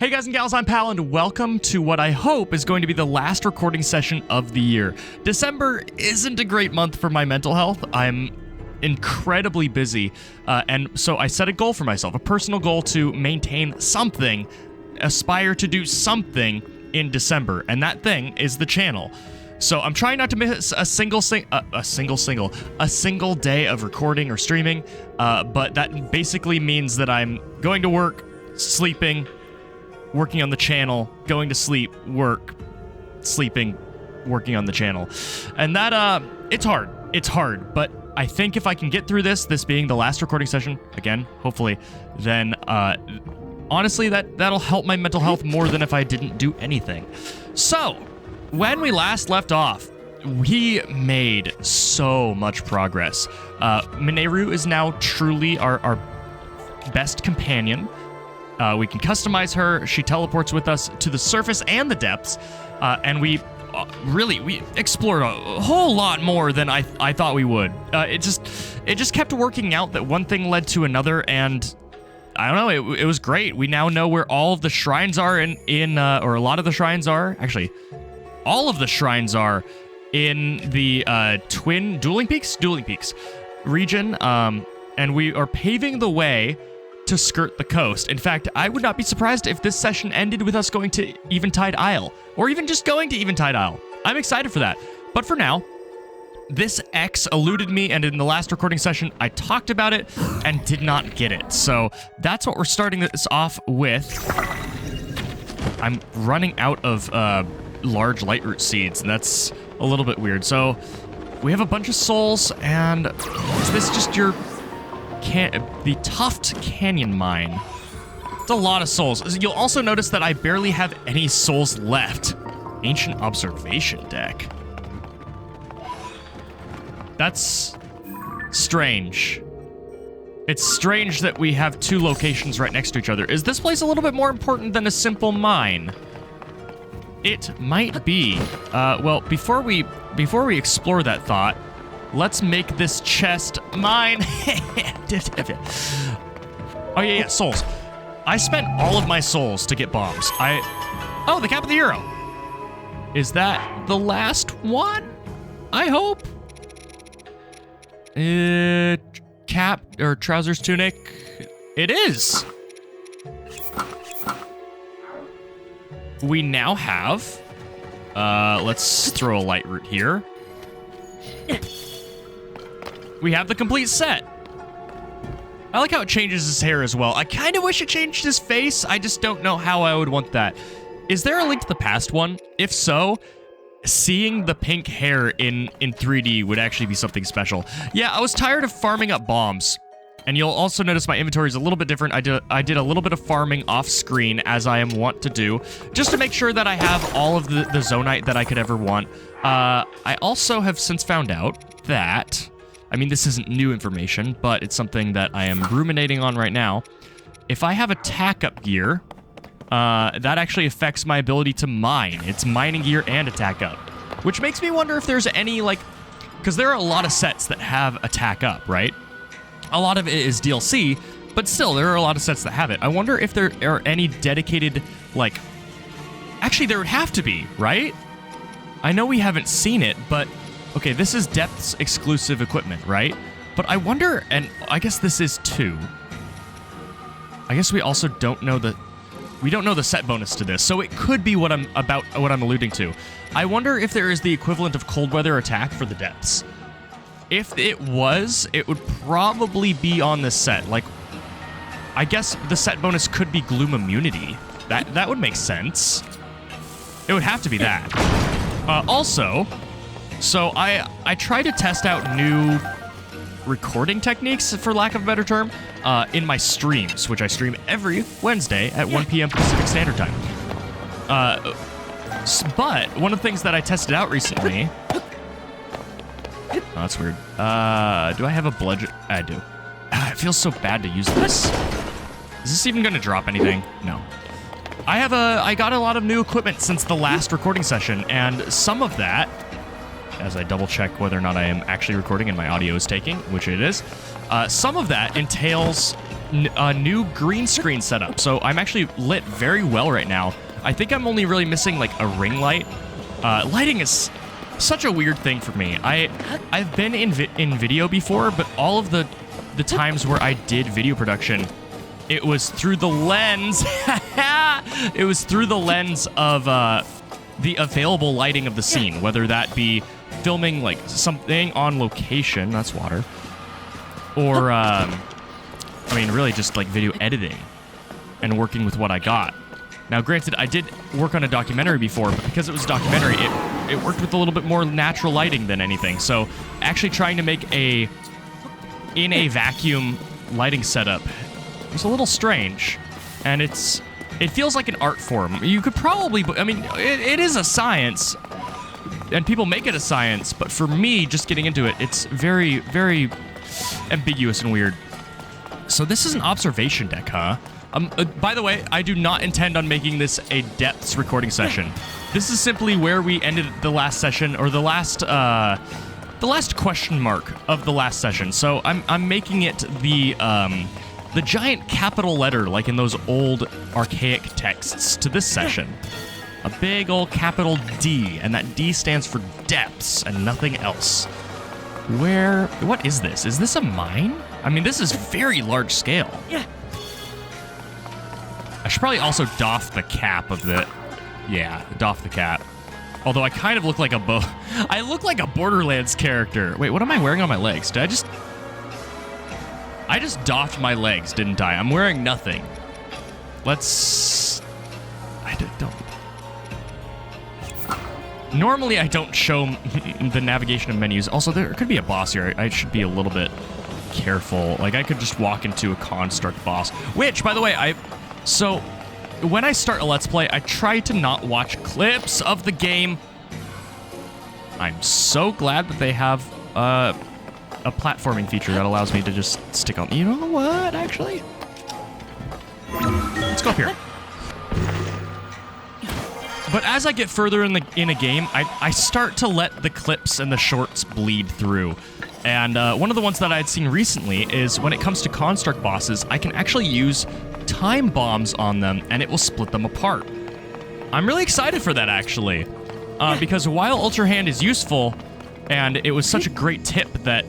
Hey guys and gals, I'm Pal, and welcome to what I hope is going to be the last recording session of the year. December isn't a great month for my mental health. I'm incredibly busy, and so I set a goal for myself, a personal goal to maintain something, aspire to do something in December, and that thing is the channel. So I'm trying not to miss a single day of recording or streaming, but that basically means that I'm going to work, sleeping, working on the channel, going to sleep, work, sleeping, working on the channel. And that, it's hard, but I think if I can get through this being the last recording session, again, hopefully, then, honestly, that'll help my mental health more than if I didn't do anything. So, when we last left off, we made so much progress. Mineru is now truly our best companion. We can customize her. She teleports with us to the surface and the depths, and we explored a whole lot more than I thought we would. It just kept working out that one thing led to another, and I don't know, it was great. We now know where all of the shrines are or a lot of the shrines are. Actually, all of the shrines are in the Dueling Peaks region, and we are paving the way to skirt the coast. In fact, I would not be surprised if this session ended with us going to Eventide Isle, or even just going to Eventide Isle. I'm excited for that. But for now, this X eluded me, and in the last recording session, I talked about it and did not get it. So that's what we're starting this off with. I'm running out of large lightroot seeds, and that's a little bit weird. So we have a bunch of souls, and is this just your the Tuft Canyon Mine? It's a lot of souls. You'll also notice that I barely have any souls left. Ancient Observation Deck. That's strange. It's strange that we have two locations right next to each other. Is this place a little bit more important than a simple mine? It might be. Well, before we explore that thought, let's make this chest mine. Oh, yeah, souls. I spent all of my souls to get bombs. Oh, the cap of the hero. Is that the last one? I hope. Cap or trousers tunic. It is. We now have, let's throw a light root here. We have the complete set. I like how it changes his hair as well. I kind of wish it changed his face. I just don't know how I would want that. Is there a link to the past one? If so, seeing the pink hair in 3D would actually be something special. Yeah, I was tired of farming up bombs. And you'll also notice my inventory is a little bit different. I did a little bit of farming off screen, as I am wont to do, just to make sure that I have all of the zonite that I could ever want. I also have since found out that, I mean, this isn't new information, but it's something that I am ruminating on right now. If I have a tack-up gear, that actually affects my ability to mine. It's mining gear and a tack-up, which makes me wonder if there's any, because there are a lot of sets that have a tack-up, right? A lot of it is DLC, but still, there are a lot of sets that have it. I wonder if there are any dedicated, actually, there would have to be, right? I know we haven't seen it, but, okay, this is Depths exclusive equipment, right? But I wonder, and I guess this is too. I guess we also don't know the set bonus to this, so it could be what I'm alluding to. I wonder if there is the equivalent of cold weather attack for the Depths. If it was, it would probably be on this set. I guess the set bonus could be Gloom Immunity. That would make sense. It would have to be that. Also, so I try to test out new recording techniques, for lack of a better term, in my streams, which I stream every Wednesday at 1 p.m. Pacific Standard Time. But one of the things that I tested out recently... Oh, that's weird. Do I have a bludgeon? I do. It feels so bad to use this. Is this even going to drop anything? No. I got a lot of new equipment since the last recording session, and some of that, as I double check whether or not I am actually recording and my audio is taking, which it is, some of that entails a new green screen setup, so I'm actually lit very well right now. I think I'm only really missing like a ring light. Lighting is such a weird thing for me. I've been in video before, but all of the times where I did video production, it was through the lens. It was through the lens of the available lighting of the scene, whether that be filming like something on location, that's water, or I mean really just like video editing and working with what I got. Now granted, I did work on a documentary before, but because it was a documentary, it worked with a little bit more natural lighting than anything. So actually trying to make in a vacuum lighting setup was a little strange, and it feels like an art form. You could probably, I mean, it is a science, and people make it a science, but for me, just getting into it, it's very, very ambiguous and weird. So this is an observation deck, huh? By the way, I do not intend on making this a depths recording session. This is simply where we ended the last session, or the last question mark of the last session. So I'm making it the giant capital letter, like in those old archaic texts, to this session. A big old capital D, and that D stands for depths and nothing else. What is this? Is this a mine? I mean, this is very large scale. Yeah. I should probably also doff the cap of the... Yeah, doff the cap. Although I kind of look like I look like a Borderlands character. Wait, what am I wearing on my legs? I just doffed my legs, didn't I? I'm wearing nothing. Normally, I don't show the navigation of menus. Also, there could be a boss here. I should be a little bit careful. Like, I could just walk into a construct boss. Which, by the way, So, when I start a Let's Play, I try to not watch clips of the game. I'm so glad that they have a platforming feature that allows me to just stick on... You know what, actually? Let's go up here. But as I get further in a game, I start to let the clips and the shorts bleed through. And one of the ones that I had seen recently is when it comes to construct bosses, I can actually use time bombs on them, and it will split them apart. I'm really excited for that, actually, because while Ultra Hand is useful, and it was such a great tip that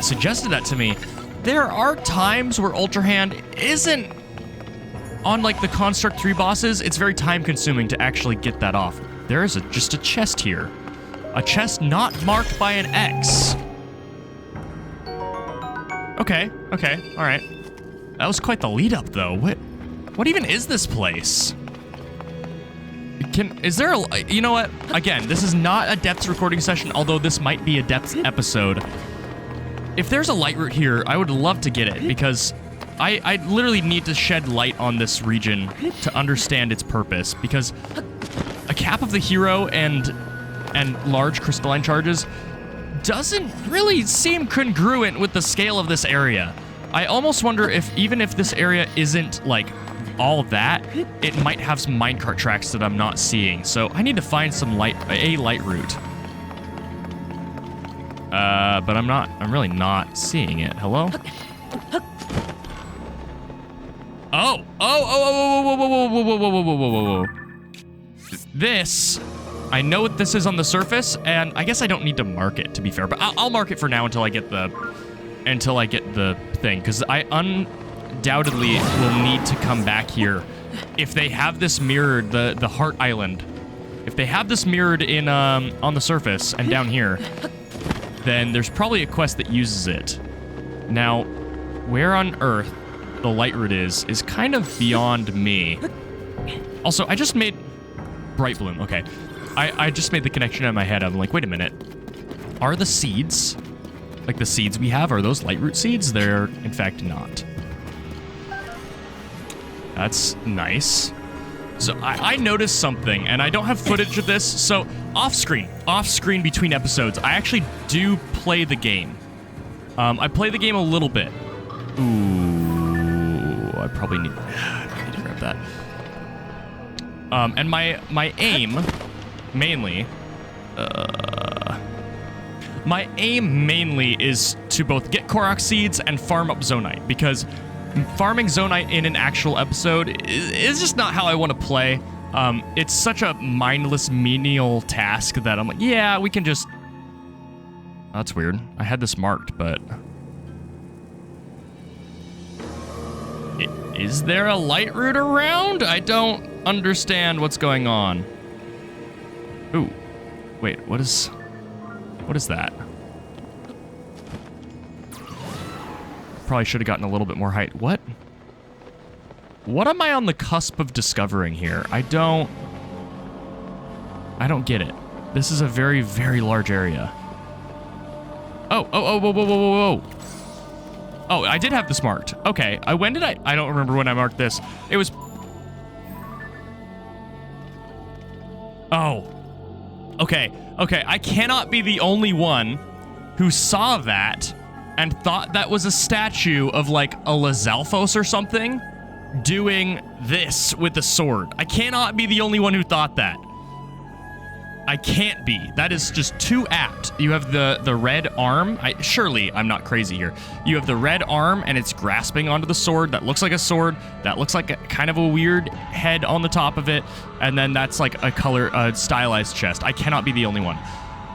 suggested that to me, there are times where Ultra Hand isn't on, like, the Construct 3 bosses. It's very time-consuming to actually get that off. There is just a chest here. A chest not marked by an X. Okay, all right. That was quite the lead-up, though. What even is this place? Is there a... You know what? Again, this is not a depths recording session, although this might be a depths episode. If there's a light route here, I would love to get it, because I literally need to shed light on this region to understand its purpose, because a cap of the hero and large crystalline charges doesn't really seem congruent with the scale of this area. I almost wonder if, even if this area isn't, like, all that, it might have some minecart tracks that I'm not seeing. So I need to find some light route. But I'm really not seeing it. Hello? Whoa. This, I know what this is on the surface, and I guess I don't need to mark it, to be fair, but I'll mark it for now until I get the thing, because I undoubtedly will need to come back here if they have this mirrored, the Heart Island. If they have this mirrored in on the surface and down here, then there's probably a quest that uses it. Now, where on earth the light route is kind of beyond me. Also, I just made Bright Bloom. Okay, I just made the connection in my head. I'm like, wait a minute, are the seeds, like the seeds we have, are those light root seeds? They're in fact not. That's nice. So I noticed something, and I don't have footage of this, so off screen between episodes, I actually do play the game. I play the game a little bit. Ooh, I probably need to grab that. And my aim mainly is to both get Korok seeds and farm up Zonite, because farming zonite in an actual episode is just not how I want to play. It's such a mindless, menial task that I'm like, yeah, we can just... That's weird. I had this marked, but... Is there a light route around? I don't understand what's going on. Ooh. Wait, what is that? Probably should have gotten a little bit more height. What am I on the cusp of discovering here? I don't get it. This is a very, very large area. Oh, whoa. Oh, I did have this marked. Okay, when did I don't remember when I marked this. It was... Oh. Okay, I cannot be the only one who saw that and thought that was a statue of, like, a Lizalfos or something doing this with a sword. I cannot be the only one who thought that. I can't be. That is just too apt. You have the red arm. Surely I'm not crazy here. You have the red arm, and it's grasping onto the sword. That looks like a sword. That looks like kind of a weird head on the top of it. And then that's like a stylized chest. I cannot be the only one.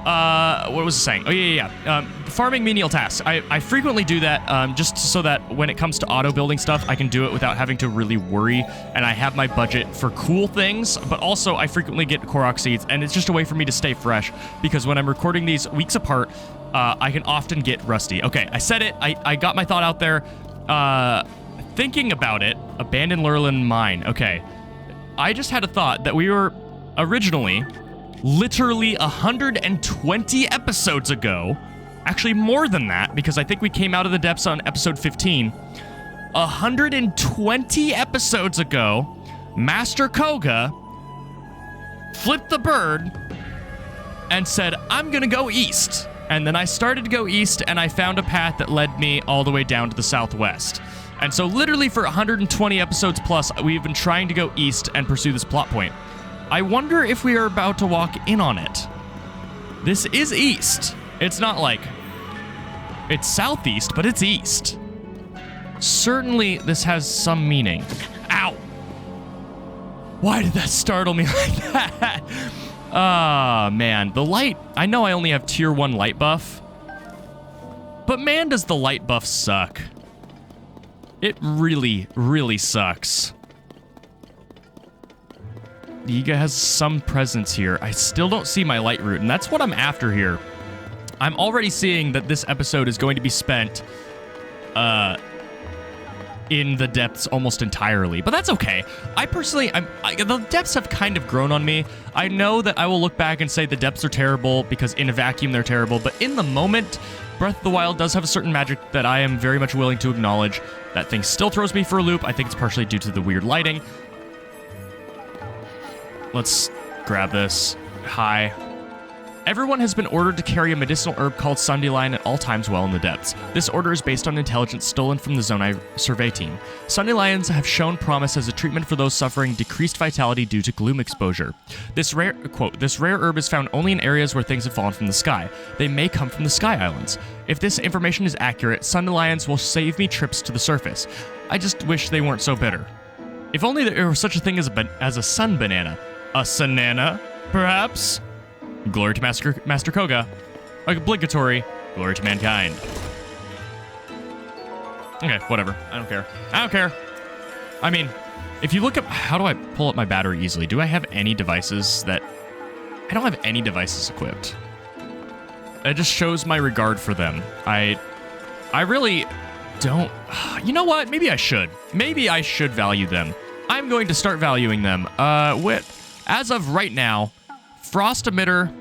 What was I saying? Oh, yeah. Farming menial tasks. I frequently do that just so that when it comes to auto building stuff, I can do it without having to really worry, and I have my budget for cool things, but also I frequently get Korok seeds, and it's just a way for me to stay fresh, because when I'm recording these weeks apart, I can often get rusty. Okay, I said it. I got my thought out there. Thinking about it, abandoned Lurlin mine. Okay, I just had a thought that we were originally... literally 120 episodes ago, actually more than that, because I think we came out of the depths on episode 15. 120 episodes ago, Master Koga flipped the bird and said, I'm gonna go east. And then I started to go east, and I found a path that led me all the way down to the southwest. And so literally for 120 episodes plus, we've been trying to go east and pursue this plot point. I wonder if we are about to walk in on it. This is east. It's not like... It's southeast, but it's east. Certainly, this has some meaning. Ow! Why did that startle me like that? Ah, man. The light... I know I only have tier 1 light buff. But man, does the light buff suck. It really, really sucks. Yiga has some presence here. I still don't see my light route, and that's what I'm after here. I'm already seeing that this episode is going to be spent in the depths almost entirely, but that's okay. I personally, the depths have kind of grown on me. I know that I will look back and say the depths are terrible because in a vacuum they're terrible, but in the moment, Breath of the Wild does have a certain magic that I am very much willing to acknowledge. That thing still throws me for a loop. I think it's partially due to the weird lighting. Let's grab this. Hi. Everyone has been ordered to carry a medicinal herb called Sundelion at all times while in the depths. This order is based on intelligence stolen from the Zonai survey team. Sundelions have shown promise as a treatment for those suffering decreased vitality due to gloom exposure. This rare herb is found only in areas where things have fallen from the sky. They may come from the Sky Islands. If this information is accurate, Sundelions will save me trips to the surface. I just wish they weren't so bitter. If only there were such a thing as a sun banana. A Sanana, perhaps? Glory to Master Koga. Obligatory. Glory to mankind. Okay, whatever. I don't care. I mean, if you look up... How do I pull up my battery easily? Do I have any devices that... I don't have any devices equipped. It just shows my regard for them. I really don't... You know what? Maybe I should. Maybe I should value them. I'm going to start valuing them. As of right now, Frost Emitter...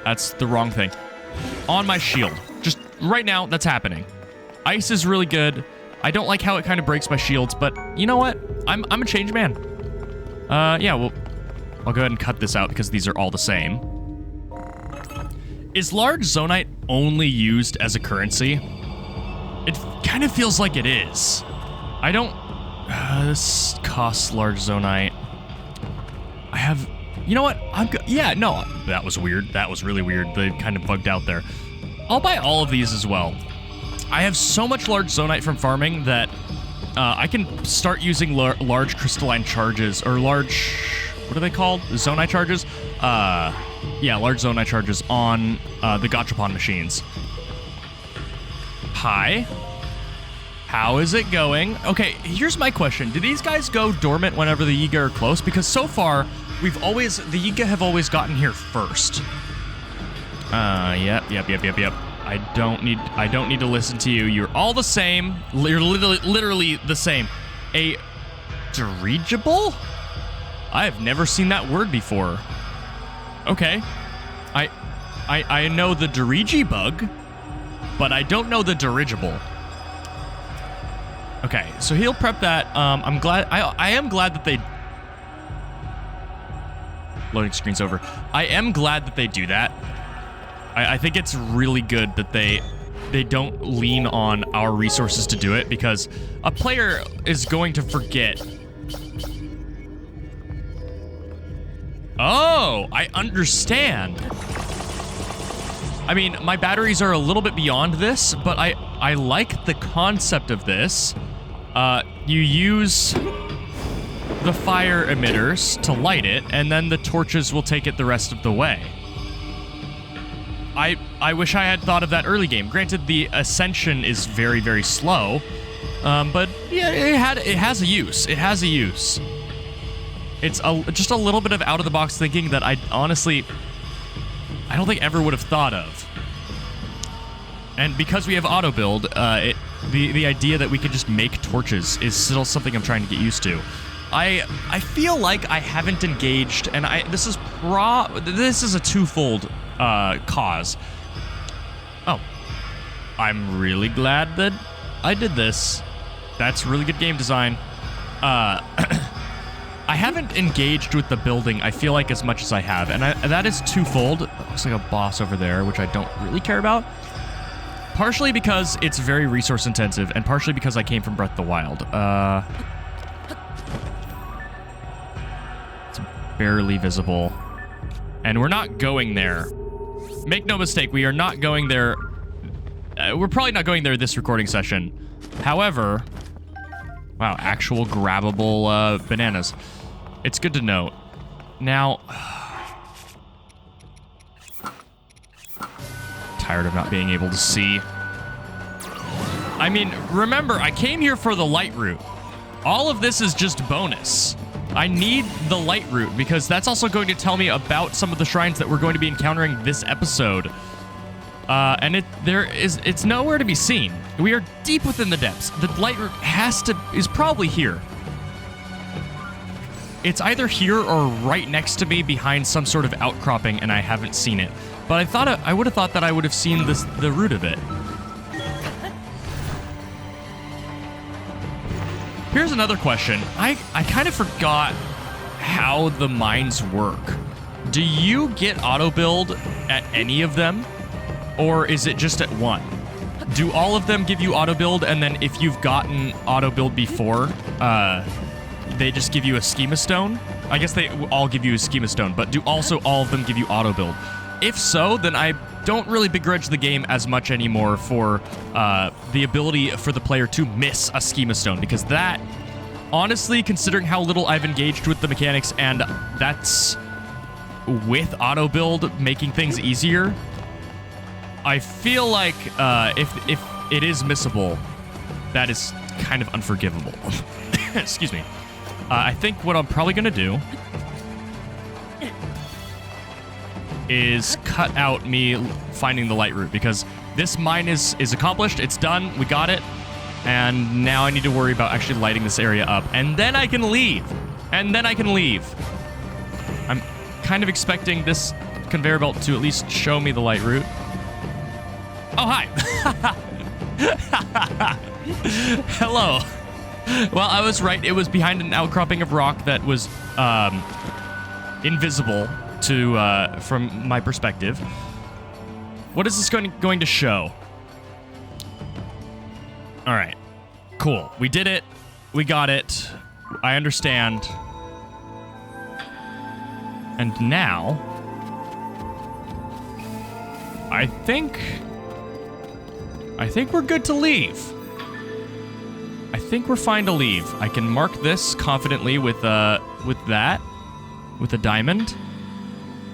That's the wrong thing. On my shield. Just right now, that's happening. Ice is really good. I don't like how it kind of breaks my shields, but you know what? I'm a changed man. Yeah, well, I'll go ahead and cut this out because these are all the same. Is large zonite only used as a currency? It kind of feels like it is. I don't... this costs large zonite. I have... You know what? Yeah, no, that was weird. That was really weird. They kind of bugged out there. I'll buy all of these as well. I have so much large zonite from farming that I can start using large crystalline charges, or large, what are they called? Zonite charges? Yeah, large zonite charges on the gachapon machines. Hi. How is it going? Okay, here's my question. Do these guys go dormant whenever the Yiga are close? Because so far, the Yiga have always gotten here first. Yep. I don't need to listen to you. You're all the same. You're literally the same. A dirigible? I have never seen that word before. Okay. I know the dirigi bug, but I don't know the dirigible. Okay, so he'll prep that. I'm glad. I am glad that they. Loading screen's over. I am glad that they do that. I think it's really good that they don't lean on our resources to do it, because a player is going to forget. Oh, I understand. I mean, my batteries are a little bit beyond this, but I like the concept of this. You use the fire emitters to light it, and then the torches will take it the rest of the way. I wish I had thought of that early game. Granted, the ascension is very, very slow, but yeah, it has a use. It has a use. It's just a little bit of out-of-the-box thinking that I honestly, I don't think ever would have thought of. And because we have auto-build, the idea that we could just make torches is still something I'm trying to get used to. I feel like I haven't engaged, and this is a twofold cause. Oh, I'm really glad that I did this. That's really good game design. I haven't engaged with the building, I feel like, as much as I have, and that is twofold. Looks like a boss over there, which I don't really care about. Partially because it's very resource intensive, and partially because I came from Breath of the Wild. It's barely visible. And we're not going there. Make no mistake, we are not going there. We're probably not going there this recording session. However, wow, actual grabbable bananas. It's good to note. Now, tired of not being able to see. I mean, remember, I came here for the light route. All of this is just bonus. I need the light route because that's also going to tell me about some of the shrines that we're going to be encountering this episode. And it's nowhere to be seen. We are deep within the depths. The light route is probably here. It's either here or right next to me behind some sort of outcropping, and I haven't seen it. But I would have thought that I would have seen the root of it. Here's another question. I kind of forgot how the mines work. Do you get auto build at any of them? Or is it just at one? Do all of them give you auto build, and then if you've gotten auto build before, they just give you a schema stone? I guess they all give you a schema stone, but do also all of them give you auto build? If so, then I don't really begrudge the game as much anymore for the ability for the player to miss a schema stone, because that, honestly, considering how little I've engaged with the mechanics, and that's with auto build making things easier, I feel like if it is missable, that is kind of unforgivable. Excuse me. I think what I'm probably going to do is cut out me finding the light route, because this mine is accomplished. It's done. We got it. And now I need to worry about actually lighting this area up. And then I can leave. I'm kind of expecting this conveyor belt to at least show me the light route. Oh, hi. Hello. Well, I was right. It was behind an outcropping of rock that was invisible to from my perspective. What is this going to show? All right. Cool. We did it. We got it. I understand. And now, I think we're good to leave. I think we're fine to leave. I can mark this confidently with a diamond.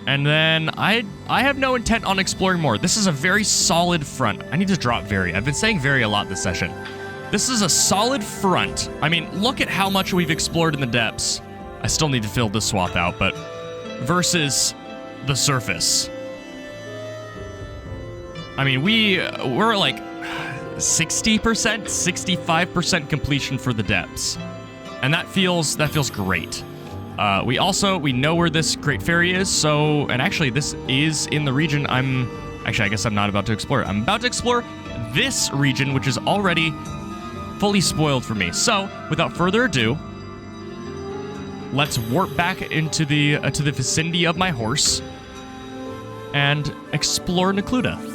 And then I have no intent on exploring more. This is a very solid front. I need to drop very. I've been saying very a lot this session. This is a solid front. I mean, look at how much we've explored in the depths. I still need to fill this swamp out, but versus the surface. I mean, we're like 60%, 65% completion for the depths. And that feels great. We know where this Great Fairy is, so, and actually this is in the region I guess I'm not about to explore it. I'm about to explore this region, which is already fully spoiled for me. So, without further ado, let's warp back into the to the vicinity of my horse and explore Necluda.